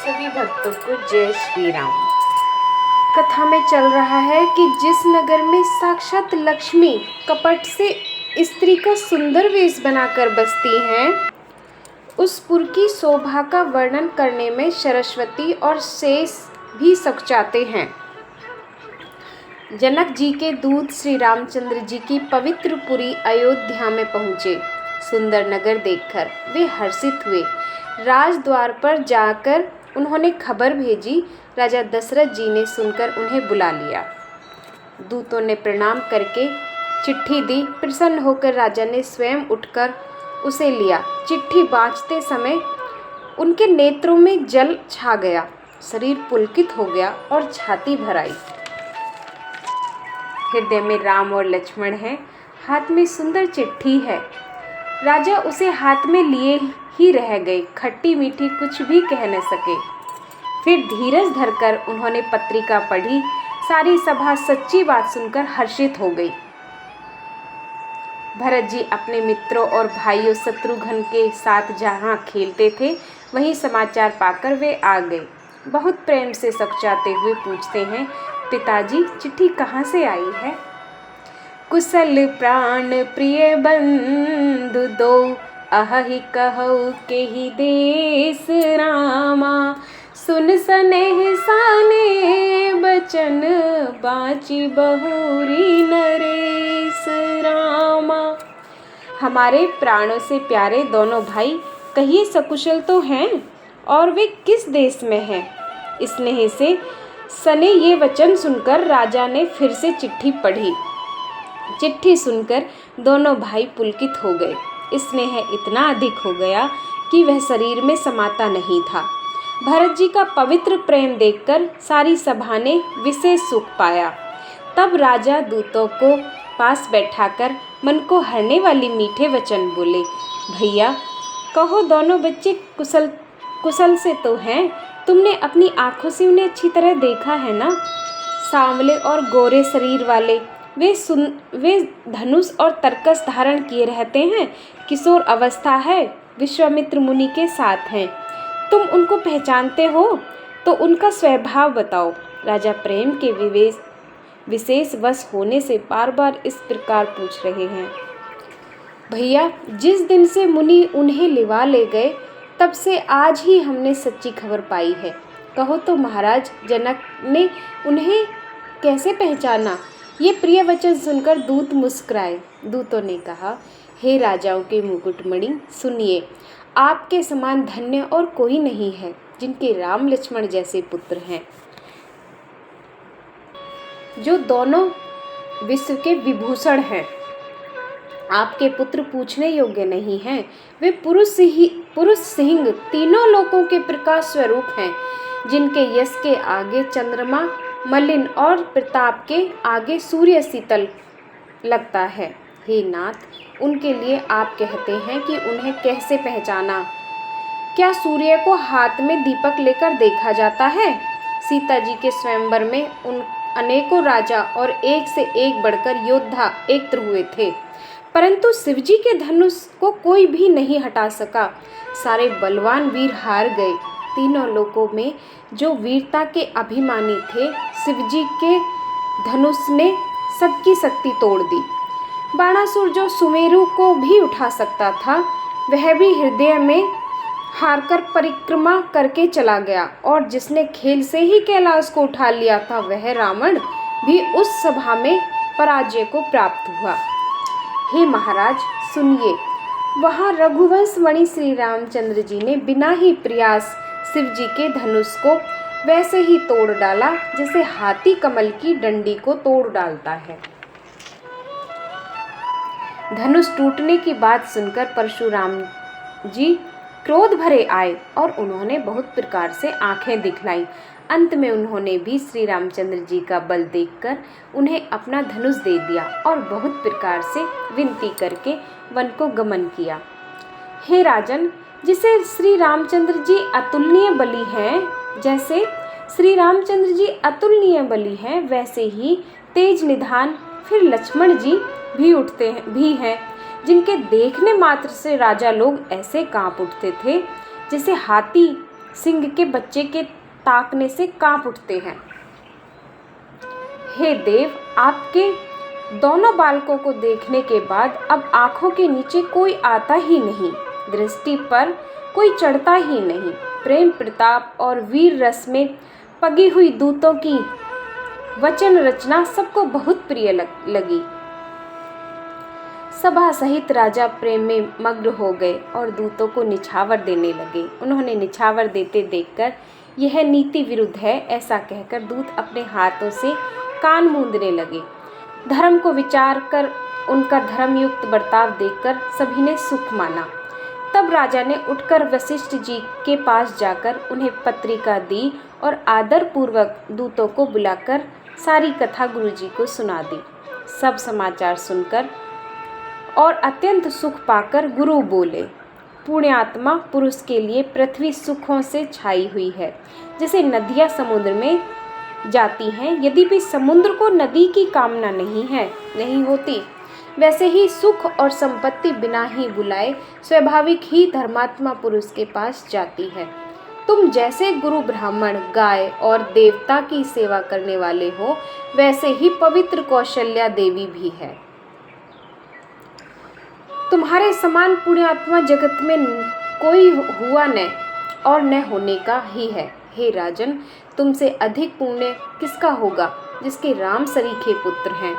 सभी भक्तों को जय श्री राम। कथा में चल रहा है कि जिस नगर में साक्षात लक्ष्मी कपट से स्त्री का सुंदर वेश बनाकर बसती हैं, उस पुर की शोभा का वर्णन करने में सरस्वती और शेष भी सकचाते हैं। जनक जी के दूत श्री रामचंद्र जी की पवित्र पुरी अयोध्या में पहुँचे। सुंदर नगर देखकर वे हर्षित हुए। राजद्वार पर जाकर उन्होंने खबर भेजी। राजा दशरथ जी ने सुनकर उन्हें बुला लिया। दूतों ने प्रणाम करके चिट्ठी दी। प्रसन्न होकर राजा ने स्वयं उठकर उसे लिया। चिट्ठी बाँचते समय उनके नेत्रों में जल छा गया, शरीर पुलकित हो गया और छाती भर आई। हृदय में राम और लक्ष्मण हैं, हाथ में सुंदर चिट्ठी है। राजा उसे हाथ में लिए ही रह गए, खट्टी मीठी कुछ भी कह न सके। फिर धीरज धरकर उन्होंने पत्रिका पढ़ी। सारी सभा सच्ची बात सुनकर हर्षित हो गई। भरत जी अपने मित्रों और भाइयों शत्रुघ्न के साथ जहाँ खेलते थे, वहीं समाचार पाकर वे आ गए। बहुत प्रेम से सकचाते हुए पूछते हैं, पिताजी चिट्ठी कहाँ से आई है? कुशल प्राण प्रिय बंधु दो, अहि कहु केहि देश रामा। सुन सनेह साने बचन, बाची बहुरी नरेश रामा। हमारे प्राणों से प्यारे दोनों भाई कहिए सकुशल तो हैं, और वे किस देश में हैं? स्नेह से सने ये वचन सुनकर राजा ने फिर से चिट्ठी पढ़ी। चिट्ठी सुनकर दोनों भाई पुलकित हो गए। स्नेह इतना अधिक हो गया कि वह शरीर में समाता नहीं था। भरत जी का पवित्र प्रेम देखकर सारी सभा ने विशेष सुख पाया। तब राजा दूतों को पास बैठाकर मन को हरने वाली मीठे वचन बोले, भैया कहो दोनों बच्चे कुशल से तो हैं? तुमने अपनी आंखों से उन्हें अच्छी तरह देखा है ना? सांवले और गोरे शरीर वाले वे धनुष और तरकस धारण किए रहते हैं। किशोर अवस्था है, विश्वामित्र मुनि के साथ हैं। तुम उनको पहचानते हो तो उनका स्वभाव बताओ। राजा प्रेम के विशेष वश होने से बार बार इस प्रकार पूछ रहे हैं। भैया जिस दिन से मुनि उन्हें लिवा ले गए, तब से आज ही हमने सच्ची खबर पाई है। कहो तो महाराज जनक ने उन्हें कैसे पहचाना? ये प्रिय वचन सुनकर दूत मुस्कुराए। दूतों ने कहा, हे राजाओं के मुकुटमणि, सुनिए, आपके समान धन्य और कोई नहीं है, जिनके राम लक्ष्मण जैसे पुत्र हैं, जो दोनों विश्व के विभूषण हैं। आपके पुत्र पूछने योग्य नहीं हैं। वे पुरुष सिंह तीनों लोकों के प्रकाश स्वरूप हैं, जिनके यश के आगे चंद्रमा मलिन और प्रताप के आगे सूर्य शीतल लगता है। हे नाथ, उनके लिए आप कहते हैं कि उन्हें कैसे पहचाना? क्या सूर्य को हाथ में दीपक लेकर देखा जाता है? सीता जी के स्वयंवर में उन अनेकों राजा और एक से एक बढ़कर योद्धा एकत्र हुए थे, परंतु शिवजी के धनुष को कोई भी नहीं हटा सका। सारे बलवान वीर हार गए। तीनों लोकों में जो वीरता के अभिमानी थे, शिवजी के धनुष ने सबकी शक्ति तोड़ दी। बाणासुर जो सुमेरु को भी उठा सकता था, वह भी हृदय में हारकर परिक्रमा करके चला गया, और जिसने खेल से ही कैलाश को उठा लिया था, वह रावण भी उस सभा में पराजय को प्राप्त हुआ। हे महाराज सुनिए, वहाँ रघुवंश मणि श्री रामचंद्र जी ने बिना ही प्रयास शिवजी के धनुष को वैसे ही तोड़ डाला, जैसे हाथी कमल की डंडी को तोड़ डालता है। धनुष टूटने की बात सुनकर परशुराम जी क्रोध भरे आए और उन्होंने बहुत प्रकार से आंखें दिखलाई। अंत में उन्होंने भी श्री रामचंद्र जी का बल देखकर उन्हें अपना धनुष दे दिया और बहुत प्रकार से विनती करके वन को गमन किया। हे राजन, जिसे श्री रामचंद्र जी अतुलनीय बली हैं, जैसे श्री रामचंद्र जी अतुलनीय बली हैं, वैसे ही तेज निधान फिर लक्ष्मण जी भी हैं, जिनके देखने मात्र से राजा लोग ऐसे कांप उठते थे जैसे हाथी सिंह के बच्चे के ताकने से कांप उठते हैं। हे देव, आपके दोनों बालकों को देखने के बाद अब आंखों के नीचे कोई आता ही नहीं, दृष्टि पर कोई चढ़ता ही नहीं। प्रेम प्रताप और वीर रस में पगी हुई दूतों की वचन रचना सबको बहुत प्रिय लगी। सभा सहित राजा प्रेम में मग्न हो गए और दूतों को निछावर देने लगे। उन्होंने निछावर देते देखकर यह नीति विरुद्ध है ऐसा कहकर दूत अपने हाथों से कान मूंदने लगे। धर्म को विचार कर उनका धर्मयुक्त बर्ताव देखकर सभी ने सुख माना। तब राजा ने उठकर वशिष्ठ जी के पास जाकर उन्हें पत्रिका दी और आदर पूर्वक दूतों को बुलाकर सारी कथा गुरुजी को सुना दी। सब समाचार सुनकर और अत्यंत सुख पाकर गुरु बोले, पुण्यात्मा पुरुष के लिए पृथ्वी सुखों से छाई हुई है। जैसे नदियाँ समुद्र में जाती हैं, यदि भी समुद्र को नदी की कामना नहीं होती, वैसे ही सुख और संपत्ति बिना ही बुलाए स्वाभाविक ही धर्मात्मा पुरुष के पास जाती है। तुम जैसे गुरु ब्राह्मण, गाय और देवता की सेवा करने वाले हो, वैसे ही पवित्र कौशल्या देवी भी है। तुम्हारे समान पुण्यात्मा जगत में कोई हुआ न और न होने का ही है। हे राजन, तुमसे अधिक पुण्य किसका होगा जिसके राम सरीखे पुत्र हैं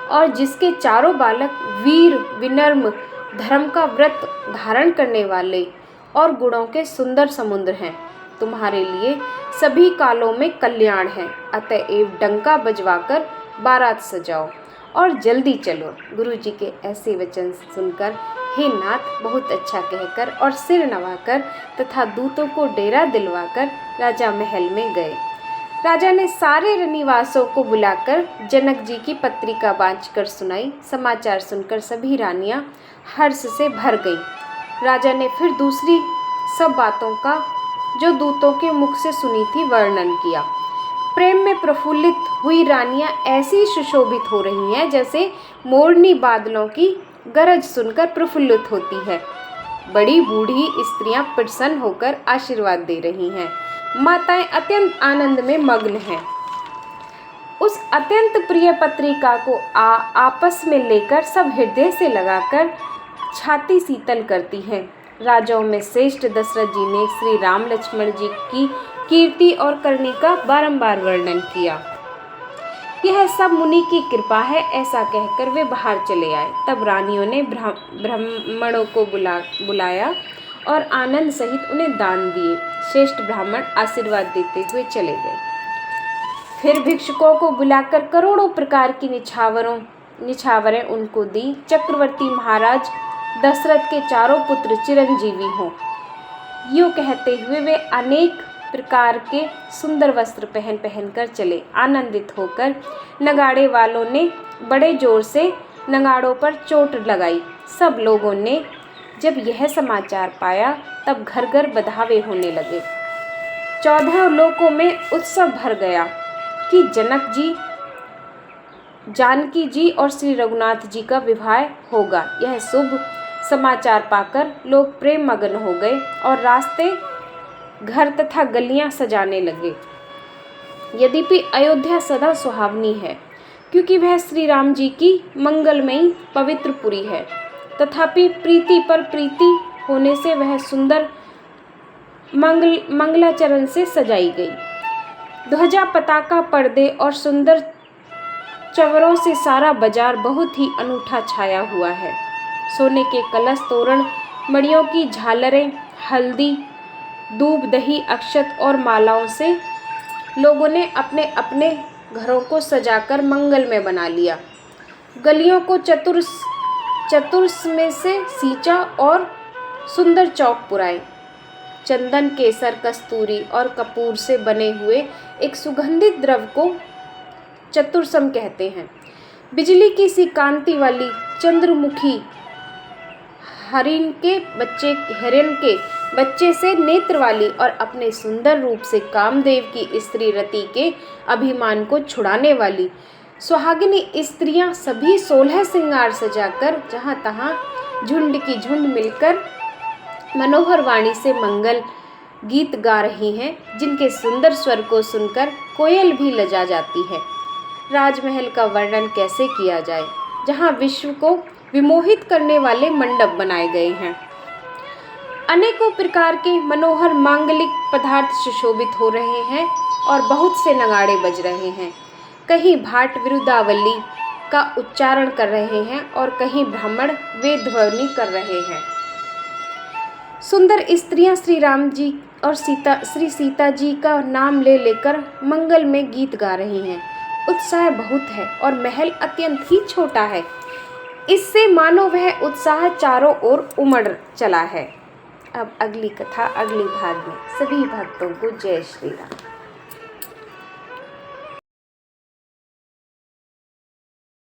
और जिसके चारों बालक वीर, विनम्र, धर्म का व्रत धारण करने वाले और गुणों के सुंदर समुद्र हैं। तुम्हारे लिए सभी कालों में कल्याण है। अतएव डंका बजवाकर बारात सजाओ और जल्दी चलो। गुरुजी के ऐसे वचन सुनकर हे नाथ बहुत अच्छा कहकर और सिर नवाकर तथा दूतों को डेरा दिलवाकर राजा महल में गए। राजा ने सारे रनिवासों को बुलाकर जनक जी की पत्रिका बाँचकर सुनाई। समाचार सुनकर सभी रानियां हर्ष से भर गईं। राजा ने फिर दूसरी सब बातों का जो दूतों के मुख से सुनी थी वर्णन किया। प्रेम में प्रफुल्लित हुई रानियां ऐसी सुशोभित हो रही हैं जैसे मोरनी बादलों की गरज सुनकर प्रफुल्लित होती है। बड़ी बूढ़ी स्त्रियां प्रसन्न होकर आशीर्वाद दे रही हैं। माताएं अत्यंत आनंद में मग्न हैं। उस अत्यंत प्रिय पत्रिका को आपस में लेकर सब हृदय से लगाकर छाती शीतल करती हैं। राजाओं में श्रेष्ठ दशरथ जी ने श्री राम लक्ष्मण जी की कीर्ति और करनी का बारंबार वर्णन किया। यह सब मुनि की कृपा है ऐसा कहकर वे बाहर चले आए। तब रानियों ने ब्राह्मणों को बुलाया और आनंद सहित उन्हें दान दिए। श्रेष्ठ ब्राह्मण आशीर्वाद देते हुए चले गए। फिर भिक्षुकों को बुलाकर करोड़ों प्रकार की निछावरें उनको दी। चक्रवर्ती महाराज दशरथ के चारों पुत्र चिरंजीवी हों, यूँ कहते हुए वे अनेक प्रकार के सुंदर वस्त्र पहन कर चले। आनंदित होकर नगाड़े वालों ने बड़े जोर से नगाड़ों पर चोट लगाई। सब लोगों ने जब यह समाचार पाया तब घर घर बधावे होने लगे। 14 लोकों में उत्सव भर गया कि जनक जी, जानकी जी और श्री रघुनाथ जी का विवाह होगा। यह शुभ समाचार पाकर लोग प्रेम मग्न हो गए और रास्ते, घर तथा गलियां सजाने लगे। यद्यपि अयोध्या सदा सुहावनी है क्योंकि वह श्री राम जी की मंगलमयी पवित्र पुरी है, तथापि प्रीति पर प्रीति होने से वह सुंदर मंगलाचरण से सजाई गई। ध्वजा, पताका, पर्दे और सुंदर चवरों से सारा बाजार बहुत ही अनूठा छाया हुआ है। सोने के कलश, तोरण, मणियों की झालरें, हल्दी, दूब, दही, अक्षत और मालाओं से लोगों ने अपने अपने घरों को सजाकर मंगलमय बना लिया। गलियों को चतुर्स में से सींचा और सुंदर चौक पुराए। चंदन, केसर, कस्तूरी और कपूर से बने हुए एक सुगंधित द्रव को चतुर्सम कहते हैं। बिजली की सी कांति वाली चंद्रमुखी हिरण के बच्चे से नेत्र वाली और अपने सुंदर रूप से कामदेव की स्त्री रति के अभिमान को छुड़ाने वाली सुहागिनी स्त्रियां सभी 16 श्रृंगार सजाकर जहाँ तहाँ झुंड की झुंड मिलकर मनोहर वाणी से मंगल गीत गा रही हैं, जिनके सुंदर स्वर को सुनकर कोयल भी लजा जाती है। राजमहल का वर्णन कैसे किया जाए, जहाँ विश्व को विमोहित करने वाले मंडप बनाए गए हैं। अनेकों प्रकार के मनोहर मांगलिक पदार्थ सुशोभित हो रहे हैं और बहुत से नगाड़े बज रहे हैं। कहीं भाट विरुदावली का उच्चारण कर रहे हैं और कहीं ब्राह्मण वेद ध्वनि कर रहे हैं। सुंदर स्त्रियां श्री राम जी और श्री सीता जी का नाम ले लेकर मंगल में गीत गा रही हैं। उत्साह बहुत है और महल अत्यंत ही छोटा है। इससे मानो वह उत्साह चारों ओर उमड़ चला है। अब अगली कथा अगले भाग में। सभी भक्तों को जय श्री राम।